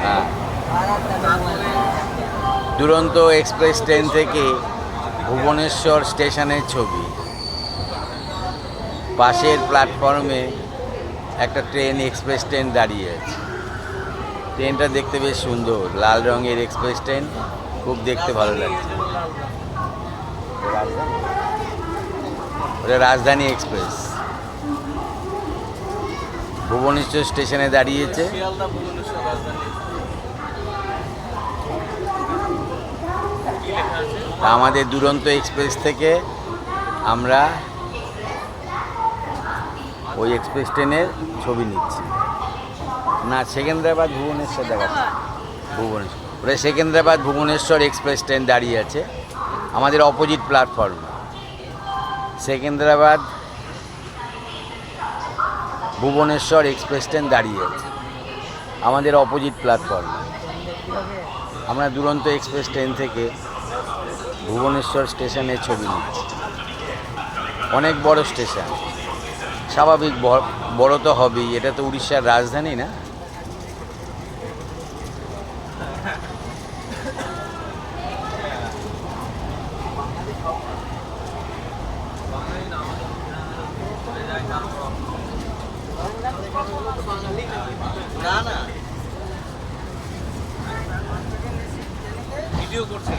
হ্যাঁ, দুরন্ত express train থেকে ভুবনেশ্বর স্টেশনের ছবি। পাশের প্ল্যাটফর্মে একটা ট্রেন, এক্সপ্রেস ট্রেন দাঁড়িয়ে আছে। ট্রেনটা দেখতে বেশ সুন্দর, লাল রঙের এক্সপ্রেস ট্রেন, খুব দেখতে ভালো লাগছে। ওটা রাজধানী এক্সপ্রেস ভুবনেশ্বর স্টেশনে দাঁড়িয়েছে। আমাদের দুরন্ত এক্সপ্রেস থেকে আমরা ওই এক্সপ্রেস ট্রেনের ছবি নিচ্ছি। না, সেকেন্দ্রাবাদ ভুবনেশ্বর দেখাচ্ছে। ভুবনেশ্বর, ওটা সেকেন্দ্রাবাদ ভুবনেশ্বর এক্সপ্রেস ট্রেন দাঁড়িয়ে আছে আমাদের অপোজিট প্ল্যাটফর্মে। সেকেন্দ্রাবাদ ভুবনেশ্বর এক্সপ্রেস ট্রেন দাঁড়িয়ে আছে আমাদের অপোজিট প্ল্যাটফর্মে। আমরা দুরন্ত এক্সপ্রেস ট্রেন থেকে ভুবনেশ্বর স্টেশনে ছবি নিচ্ছি। অনেক বড় স্টেশন, স্বাভাবিক বড় তো হবেই, এটা তো উড়িষ্যার রাজধানী না। ভিডিও করছে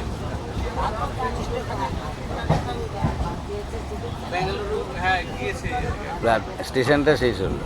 বেঙ্গালুরু, হ্যাঁ গিয়েছে। স্টেশনটা শেষ হলো।